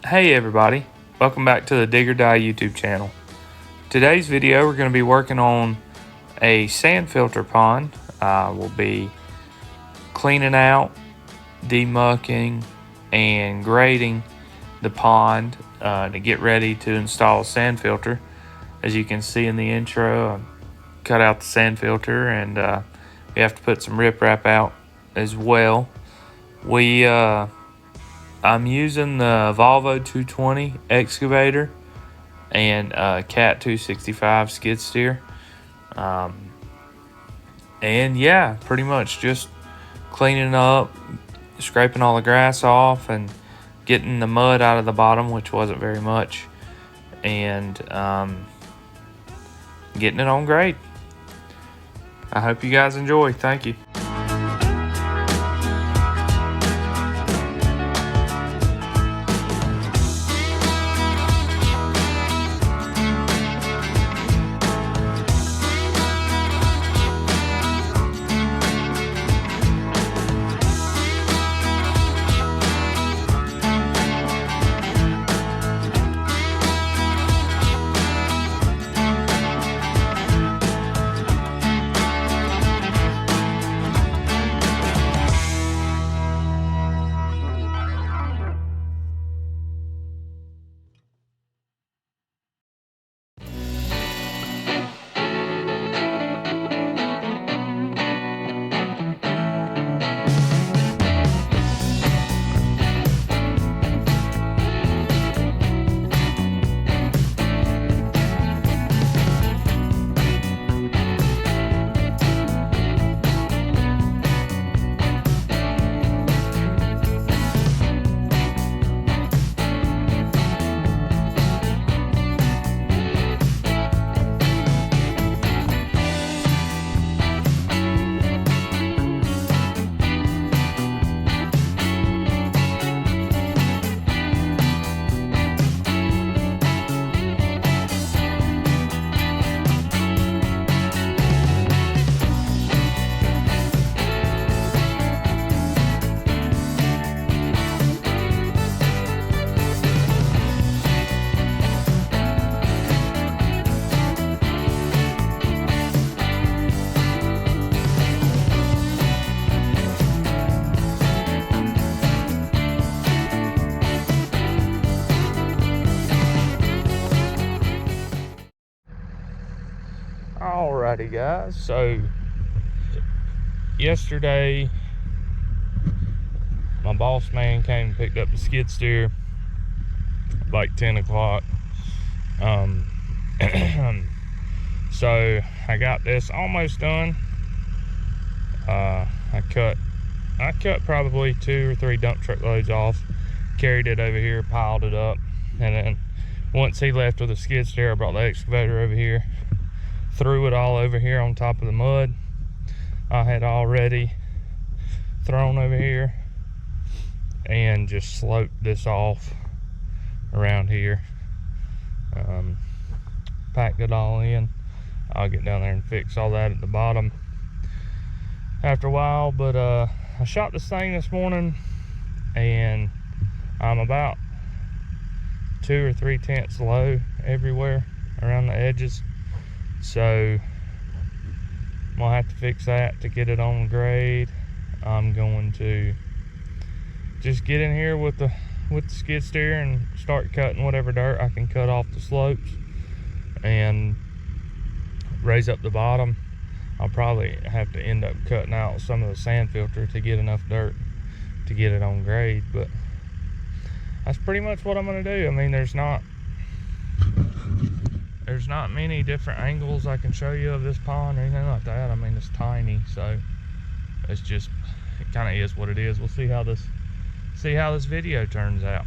Hey everybody, welcome back to the Dig or Die YouTube channel. Today's video we're going to be working on a sand filter pond. We'll be cleaning out, demucking, and grading the pond to get ready to install a sand filter. As you can see in the intro, I cut out the sand filter and we have to put some riprap out as well. I'm using the Volvo 220 excavator and Cat 265 skid steer. And yeah, pretty much just cleaning up, scraping all the grass off and getting the mud out of the bottom, which wasn't very much, and getting it on grade. I hope you guys enjoy. Thank you. Alrighty guys, so yesterday my boss man came and picked up the skid steer like 10 o'clock. So I got this almost done. I cut probably 2 or 3 dump truck loads off, carried it over here, piled it up, and then once he left with the skid steer, I brought the excavator over here, threw it all over here on top of the mud I had already thrown over here, and just sloped this off around here. Packed it all in. I'll get down there and fix all that at the bottom after a while, but I shot this thing this morning and I'm about 2 or 3 tenths low everywhere around the edges. So I'm gonna have to fix that to get it on grade. I'm going to just get in here with the skid steer and start cutting whatever dirt I can cut off the slopes and raise up the bottom. I'll probably have to end up cutting out some of the sand filter to get enough dirt to get it on grade, but that's pretty much what I'm gonna do. I mean, there's not many different angles I can show you of this pond or anything like that. I mean, it's tiny, so it's just, it kind of is what it is. We'll see how this video turns out.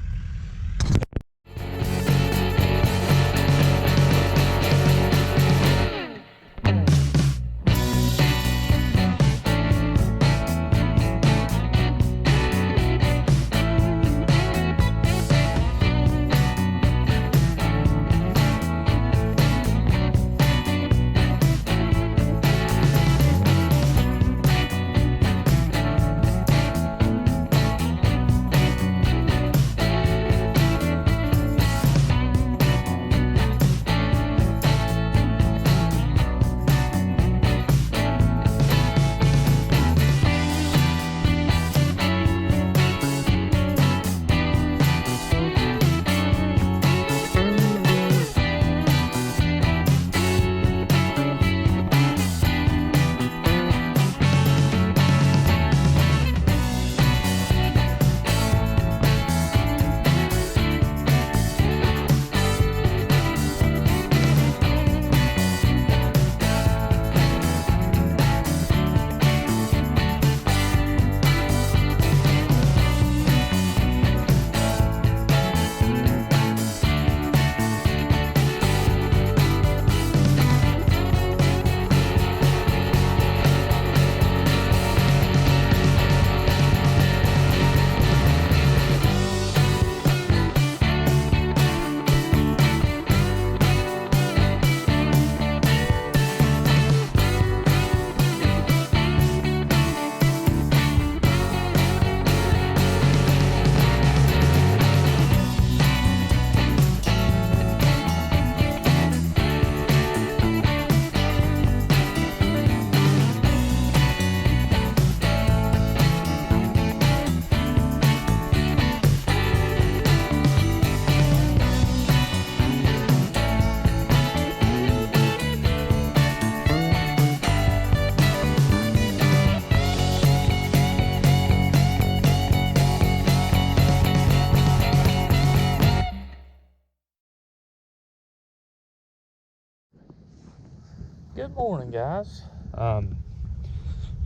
Good morning, guys.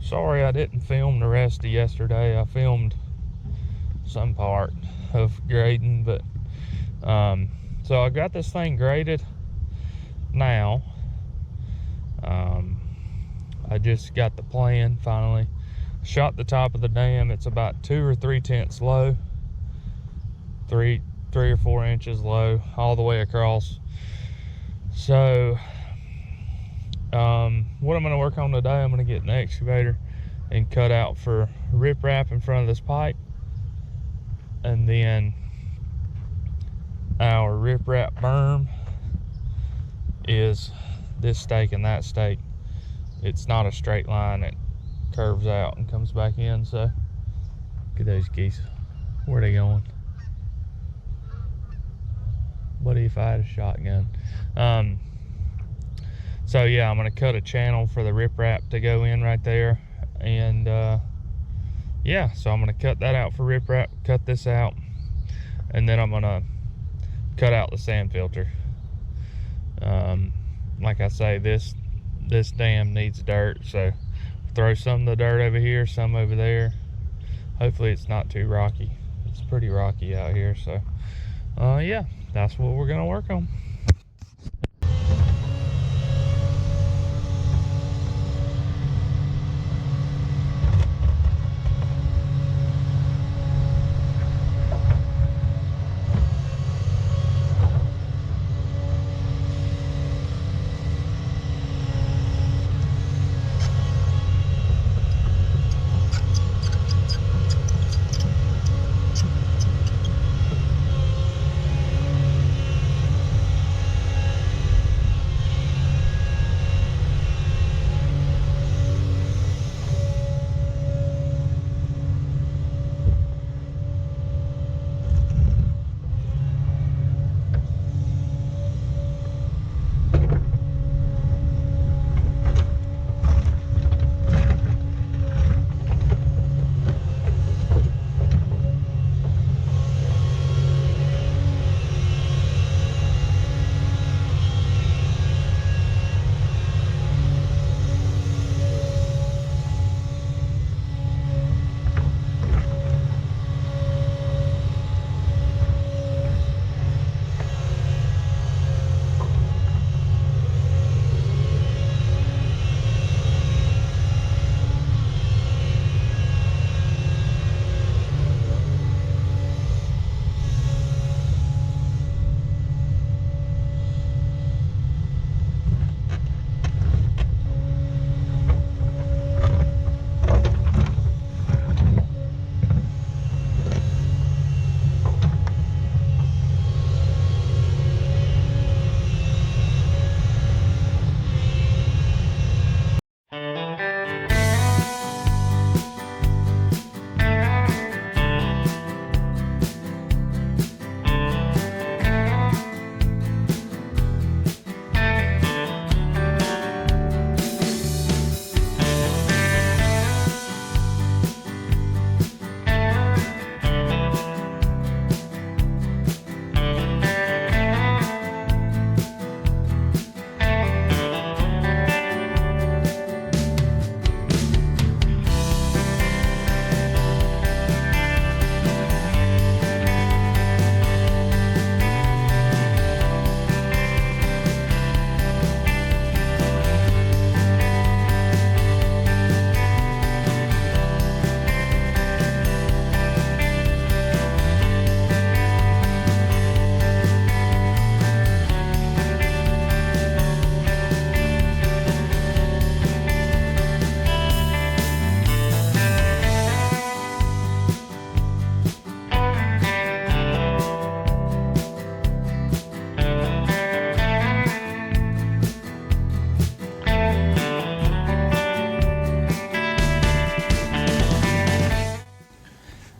Sorry I didn't film the rest of yesterday. I filmed some part of grading, but so I got this thing graded now. I just got the plan finally. Shot the top of the dam. It's about 2 or 3 tenths low, 3 or 4 inches low all the way across. So what I'm going to work on today, I'm going to get an excavator and cut out for riprap in front of this pipe, and then our riprap berm is this stake and that stake. It's not a straight line, it curves out and comes back in. So look at those geese, where are they going? Buddy, if I had a shotgun. So yeah, I'm gonna cut a channel for the riprap to go in right there, and yeah, so I'm gonna cut that out for riprap, cut this out, and then I'm gonna cut out the sand filter. Like I say, this dam needs dirt, so throw some of the dirt over here, some over there. Hopefully it's not too rocky. It's pretty rocky out here, so yeah, that's what we're gonna work on.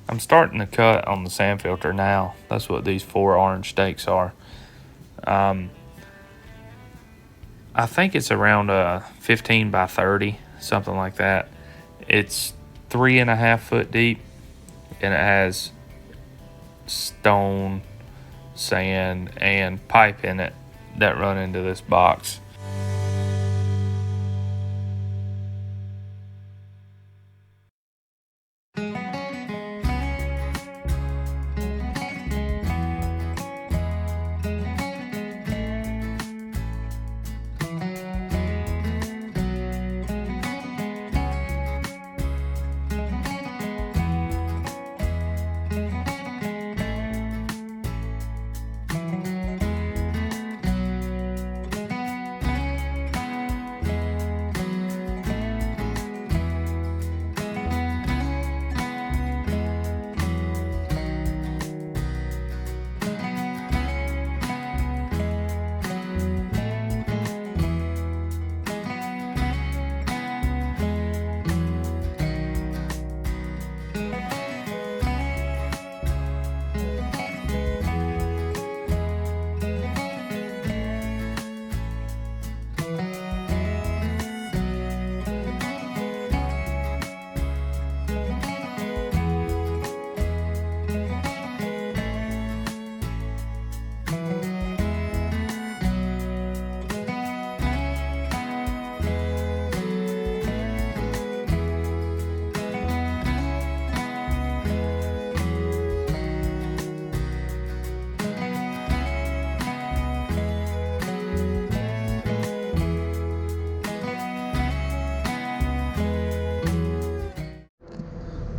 I'm starting to cut on the sand filter now. That's what these 4 orange stakes are. I think it's around 15 by 30, something like that. It's 3.5 foot deep, and it has stone, sand, and pipe in it that run into this box.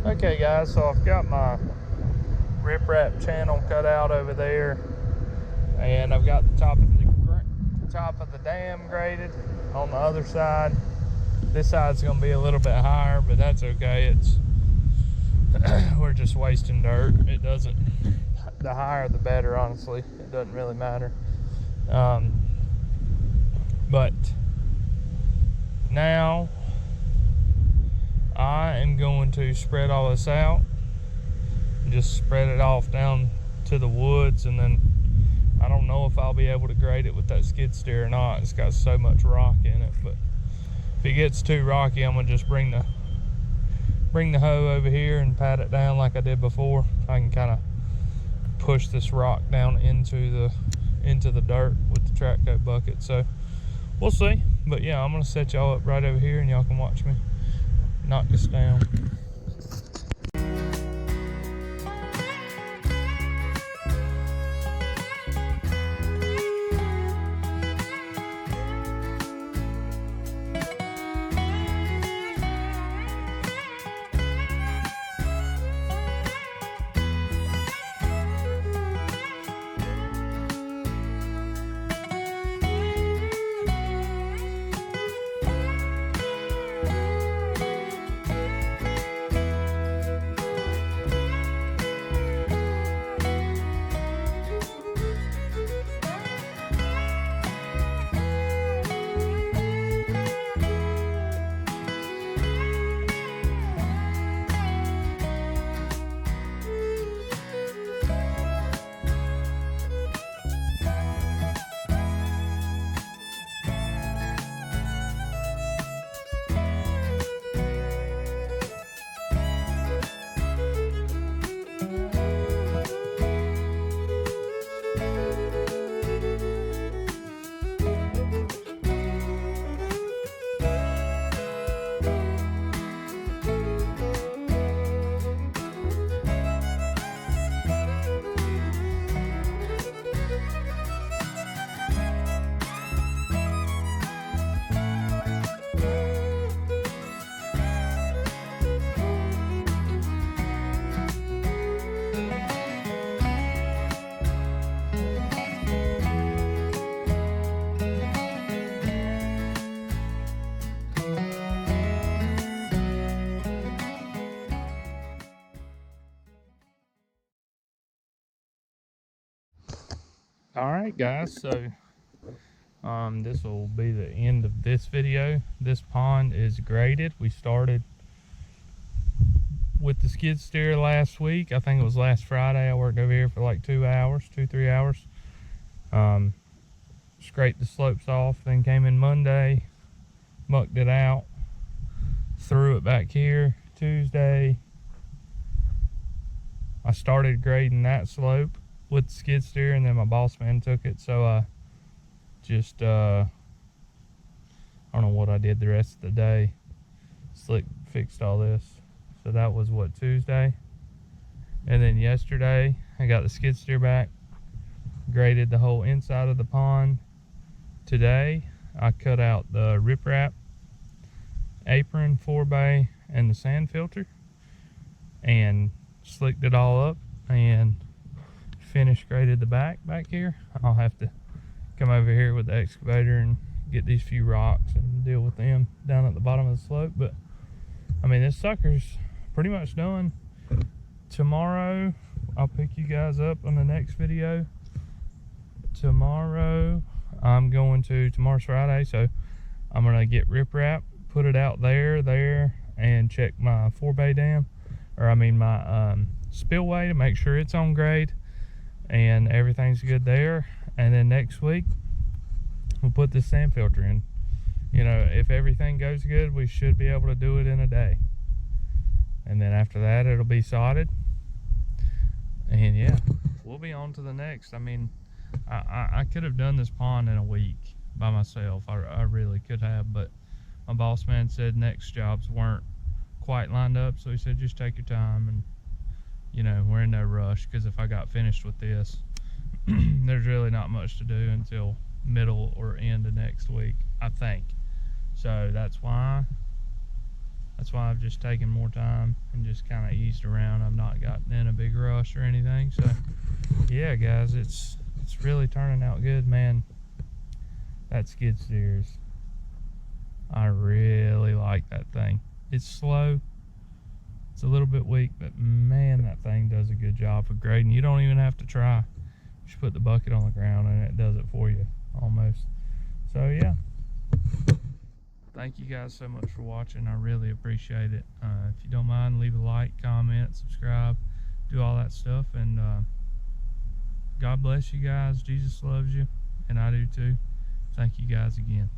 Okay guys, so I've got my riprap channel cut out over there, and I've got the top of the dam graded on the other side. This side's gonna be a little bit higher, but that's okay. It's we're just wasting dirt. It doesn't, the higher the better, honestly. It doesn't really matter. But now I am going to spread all this out, just spread it off down to the woods, and then I don't know if I'll be able to grade it with that skid steer or not. It's got so much rock in it, but if it gets too rocky, I'm gonna just bring the hoe over here and pat it down like I did before. I can kind of push this rock down into the dirt with the track coat bucket. So we'll see. But yeah, I'm gonna set y'all up right over here and y'all can watch me knock this down. All right guys, so this will be the end of this video. This pond is graded. We started with the skid steer last week. I think it was last Friday. I worked over here for like 3 hours. Scraped the slopes off, then came in Monday, mucked it out, threw it back here. Tuesday I started grading that slope with the skid steer, and then my boss man took it, so I just I don't know what I did the rest of the day. Slick fixed all this. So that was what, Tuesday? And then yesterday I got the skid steer back, graded the whole inside of the pond. Today I cut out the riprap apron, 4-bay, and the sand filter, and slicked it all up and finish graded the back here. I'll have to come over here with the excavator and get these few rocks and deal with them down at the bottom of the slope. But I mean, this sucker's pretty much done. Tomorrow I'll pick you guys up on the next video. Tomorrow tomorrow's Friday, so I'm gonna get riprap, put it out there, and check my 4-bay dam, or I mean my spillway, to make sure it's on grade and everything's good there. And then next week we'll put the sand filter in. You know, if everything goes good, we should be able to do it in a day. And then after that, it'll be sodded. And yeah, we'll be on to the next. I mean, I could have done this pond in a week by myself. I really could have, but my boss man said next jobs weren't quite lined up, so he said just take your time, and you know, we're in no rush, because if I got finished with this, there's really not much to do until middle or end of next week, I think. So that's why That's why I've just taken more time and just kind of eased around. I've not gotten in a big rush or anything. So yeah, guys, it's really turning out good, man. That skid steer is, I really like that thing. It's slow, it's a little bit weak, but man, that thing does a good job for grading. You don't even have to try. You just put the bucket on the ground and it does it for you almost. So yeah, thank you guys so much for watching. I really appreciate it. If you don't mind, leave a like, comment, subscribe, do all that stuff, and God bless you guys. Jesus loves you, and I do too. Thank you guys again.